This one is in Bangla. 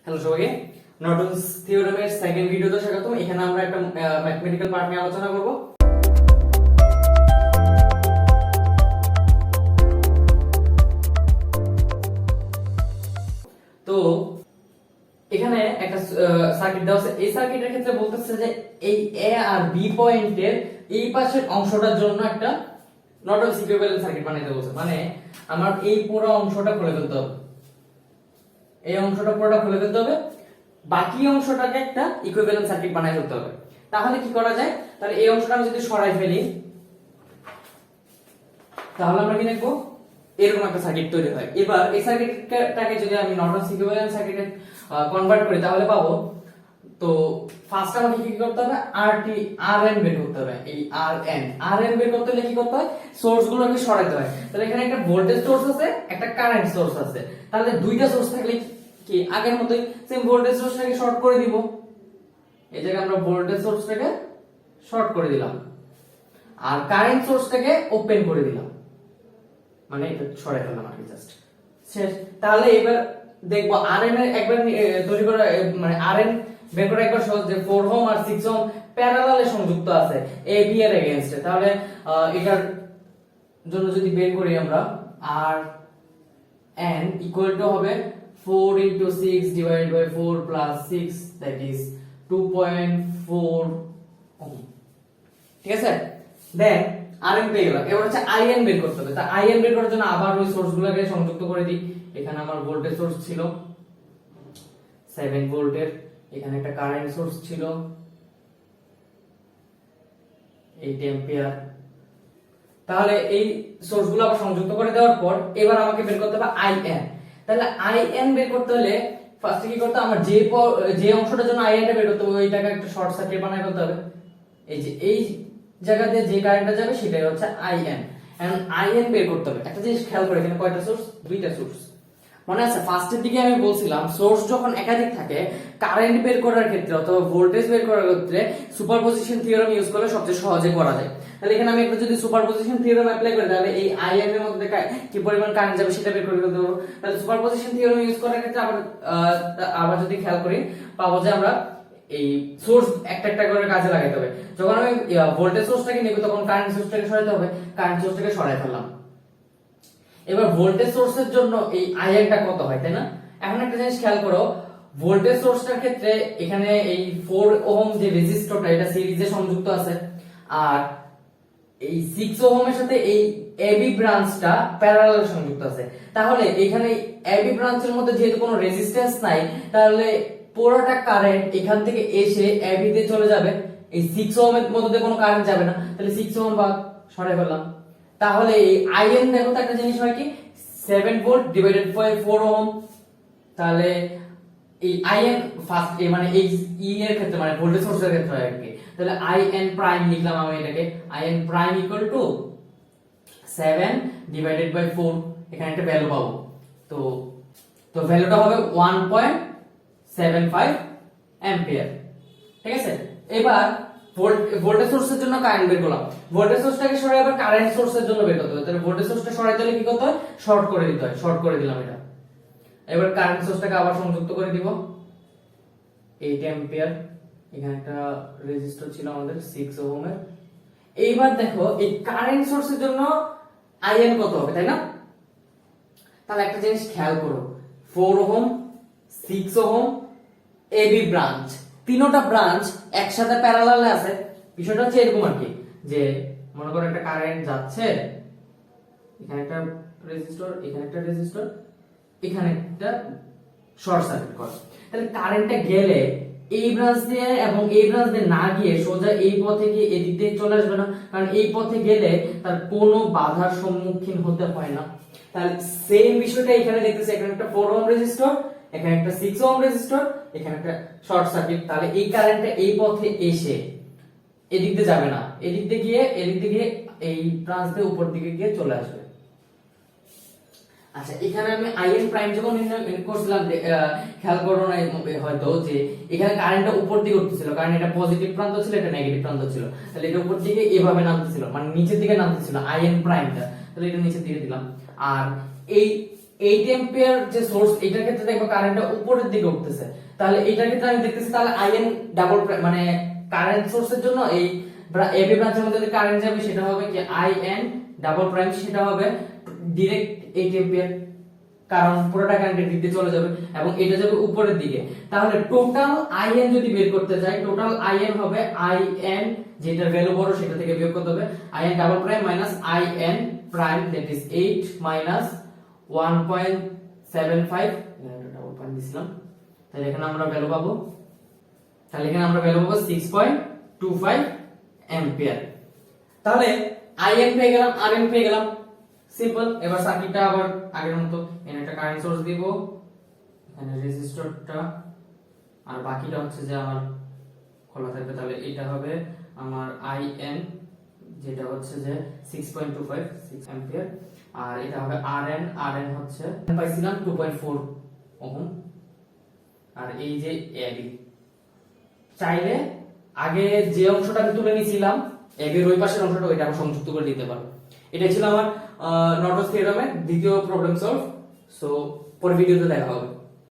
হ্যালো সবাইকে, নর্টনস থিওরেমের সেকেন্ড ভিডিওতে স্বাগতম। এখানে আমরা একটা ম্যাথমেটিক্যাল পার্ট নিয়ে আলোচনা করব। তো এখানে একটা সার্কিট দেওয়া আছে। এই সার্কিটের ক্ষেত্রে বলতেছে যে এই এ আর বি পয়েন্টের এই পাশের অংশটার জন্য একটা নর্টনস ইকুইভ্যালেন্ট সার্কিট বানাইতে বলছে। মানে আমার এই পুরো অংশটা খুলে ফেলতে হবে, এই অংশটা পুরোটা খুলে ফেলতে হবে, বাকি অংশটাকে একটা ইকুইভ্যালেন্ট সার্কিট বানাই ফেলতে হবে। তাহলে কি করা যায়? তাহলে এই অংশটা আমি যদি সরাই ফেলি তাহলে আমরা কি দেখবো, এরকম একটা সার্কিট তৈরি হয়। এবার এই সার্কিটটাকে যদি আমি নর্টনস ইকুইভ্যালেন্ট সার্কিটে কনভার্ট করি তাহলে পাবো, তো ফার্স্ট আমাকে কি করতে হবে, আরএন বের করতে হবে। এই আরএন বের করতে হলে কি করতে হয়, সোর্স গুলোকে সরাইতে হয়। তাহলে এখানে একটা ভোল্টেজ সোর্স আছে, একটা কারেন্ট সোর্স আছে। তাহলে দুইটা সোর্স থাকলে কি আগের মতই সেম ভোল্টেজ সোর্সটাকে শর্ট করে দিব। এই জায়গায় আমরা ভোল্টেজ সোর্সটাকে শর্ট করে দিলাম আর কারেন্ট সোর্সটাকে ওপেন করে দিলাম, মানে এটা সরাই ফেললাম আর কি, জাস্ট শেষ। তাহলে এবার দেখবো আরএন এর একবার তৈরি করা, মানে আরএন বের করা একবার সহজ, যে 4 ওহম আর 6 ওহম প্যারালালে সংযুক্ত আছে এ বি এর এগেইনস্টে। তাহলে এটার জন্য যদি বের করি আমরা, আর n ইকুয়াল টু হবে 4 into 6 divided by 4 plus 6, that is 2.4 ohm। ঠিক আছে, দেন Rn পেয়ে গেলাম। এবার হচ্ছে In বের করতে হবে। তা In বের করার জন্য আবার ওই সোর্সগুলোকে সংযুক্ত করে দিই। এখানে আমার ভোল্টেজ সোর্স ছিল 7 ভোল্টের, এখানে একটা কারেন্ট সোর্স ছিল 8 অ্যাম্পিয়ার। তাহলে এই সোর্সগুলো আবার সংযুক্ত করে দেওয়ার পর এবার আমাকে বের করতে হবে In। তাহলে In বের করতে হলে ফার্স্টে কি করতে হবে, আমার যে অংশটার জন্য In টা বের করতে হবে ওইটাকে একটা শর্ট সার্কিট বানাই ফেলতে হবে। এই যে এই জায়গাতে যে কারেন্টটা যাবে সেটাই হচ্ছে In। এখন In বের করতে হবে। একটা জিনিস খেয়াল করে, এখানে কয়টা সোর্স, দুইটা সোর্স। মনে আছে ফার্স্টের দিকে আমি বলছিলাম সোর্স যখন একাধিক থাকে কারেন্ট বের করার ক্ষেত্রে অথবা ভোল্টেজ বের করার ক্ষেত্রে সুপারপজিশন থিওরেম ইউজ করলে সবচেয়ে সহজে করা যায়। তাহলে এখানে আমি একটা যদি সুপারপজিশন থিওরেম অ্যাপ্লাই করি তাহলে এই In এর মধ্যে কি পরিমাণ কারেন্ট যাবে সেটা বের করে ফেলতে পারবো। তাহলে সুপারপজিশন থিওরেম ইউজ করার ক্ষেত্রে আবার যদি খেয়াল করি পাবো যে আমরা এই সোর্স একটা একটা করে কাজে লাগাতে হবে। যখন আমি ভোল্টেজ সোর্সটাকে নেব তখন কারেন্ট সোর্সটাকে সরাতে হবে, কারেন্ট সোর্সটাকে সরাই ফেললাম। এবার ভোল্টেজ সোর্সের জন্য এই আইএনটা কত হয়, তাই না? এখন একটা জিনিস খেয়াল করো, ভোল্টেজ সোর্সটার ক্ষেত্রে এখানে এই 4 ওহম যে রেজিস্টরটা এটা সিরিজে সংযুক্ত আছে, আর এই 6 ওহমের সাথে এই এবি ব্রাঞ্চটা প্যারালালে সংযুক্ত আছে। তাহলে এখানে এবি ব্রাঞ্চের মধ্যে যেহেতু কোনো রেজিস্ট্যান্স নাই, তাহলে পুরোটা কারেন্ট এখান থেকে এসে এবি তে চলে যাবে। এই 6 ওহমের মধ্যে দিয়ে কোনো কারেন্ট যাবে না, তাহলে 6 ওহম বাদ সরাই ফেললাম। তাহলে এই আইএন দেখো তো একটা জিনিস হয় কি, 7 ভোল্ট ডিভাইডেড বাই 4 ওহম। তাহলে এই আইএন ফার্স্ট মানে এই ই এর ক্ষেত্রে মানে ভোল্টেজ সোর্সের ক্ষেত্রে হয় আর কি। তাহলে আইএন প্রাইম লিখলাম আমি এটাকে, IN prime equal to 7 divided by 4। এখানে একটা ভ্যালু পাবো, তো ভ্যালুটা হবে 1.75 অ্যাম্পিয়ার। ঠিক আছে, এবার ভোল্টেজ সোর্সের জন্য কারেন্ট বের করলাম, ভোল্টেজ সোর্সটাকে সরাই আবার কারেন্ট সোর্সের জন্য বের করতে হবে। তাহলে ভোল্টেজ সোর্সটা সরাইতে হলে কি করতে হয়, শর্ট করে দিতে হয়। শর্ট করে দিলাম এটা। এবার কারেন্ট সোর্সটাকে আবার সংযুক্ত করে দিব 8 অ্যাম্পিয়ার। এখানে একটা রেজিস্টর ছিল আমাদের 6 ওহমের। এইবার দেখো এই কারেন্ট সোর্সের জন্য আইএন কত হবে, তাই না? তাহলে একটা জিনিস খেয়াল করো, 4 ওহম, 6 ওহম, এবি ব্রাঞ্চ, তিনটা ব্রাঞ্চ একসাথে প্যারালালে আছে। বিষয়টা হচ্ছে এরকম আর কি, যে মনে করো একটা কারেন্ট যাচ্ছে, এখানে একটা রেজিস্টর, এখানে একটা রেজিস্টর, এখানে একটা শর্ট সার্কিট করে। তাহলে কারেন্টটা গেলে এই ব্রাঞ্চ দিয়ে এবং এই ব্রাঞ্চ দিয়ে না গিয়ে সোজা এই পথে গিয়ে এদিক দিয়ে চলে আসবে না, কারণ এই পথে গেলে তার কোনো বাধার সম্মুখীন হতে হয় না। তাহলে সেম বিষয়টা এখানে দেখতেছি, এখানে একটা 4 ওহম রেজিস্টর, এখানে একটা 6 ওহম রেজিস্টর, এখানে একটা শর্ট সার্কিট। তাহলে এই কারেন্টটা এই পথে এসে এদিক দিয়ে যাবে না, এদিক দিয়ে গিয়ে এই ব্রাঞ্চ দিয়ে উপর দিকে গিয়ে চলে আসবে। আচ্ছা, এখানে আমি আইএন প্রাইম যখন নির্ণয় করছিলাম খেয়াল করো না হয়তো যে এখানে কারেন্টটা উপর দিকে উঠতেছিল, কারণ এটা পজিটিভ প্রান্ত ছিল, এটা নেগেটিভ প্রান্ত ছিল। তাহলে এটা উপর দিকে এভাবে নামতেছিল, মানে নিচের দিকে নামতেছিল আইএন প্রাইমটা। তাহলে এটা নিচের দিকে দিলাম। আর এই 8 এম্পিয়ার যে সোর্স, এটার ক্ষেত্রে দেখবো কারেন্টটা উপরের দিকে উঠতেছে, তাহলে এটার ক্ষেত্রে আমি দেখতেছি তাহলে আইএন ডাবল মানে কারেন্ট সোর্সের জন্য এই এবি ব্রাঞ্চের মধ্যে যে কারেন্ট যাবে সেটা হবে কি আইএন ডাবল প্রাইম, সেটা হবে ডাইরেক্ট 8 এম্পিয়ার, কারণ পুরোটা কারেন্টের দিকে চলে যাবে এবং এটা যাবে উপরের দিকে। তাহলে টোটাল আইএন যদি বের করতে চাই, টোটাল আইএন হবে আইএন যেটার ভ্যালু বড় সেটা থেকে বিয়োগ করতে হবে in double prime minus in prime, that is 8 minus 1.75, এটা ডাবল পয়েন্ট দিছিলাম, তাহলে এখানে আমরা ভ্যালু পাবো, 6.25 অ্যাম্পিয়ার। তাহলে আইএন পেয়ে গেলাম, আরএন পেয়ে গেলাম, সিম্পল। এবার সার্কিটটা আবার আগের মতো, এখানে একটা কারেন্ট সোর্স দিব, এখানে রেজিস্টরটা, আর বাকিটা হচ্ছে যে আমার খোলা থাকবে, তাহলে এটা হবে আমার আইএন যেটা হচ্ছে যে 6.25 অ্যাম্পিয়ার, আর এটা হবে আরএন, আরএন হচ্ছে পাইছিলাম 2.4 ওহম, আর এই যে এবি। চাইলে আগে যে অংশটা আমি তুলে নিয়েছিলাম এবির ওই পাশের অংশটা, ওইটা আমি সংযুক্ত করে দিতে পারবো। এটা ছিল আমার নর্টনস থিওরেমের দ্বিতীয় প্রবলেম সলভ। সো পরের ভিডিওতে দেখা হবে।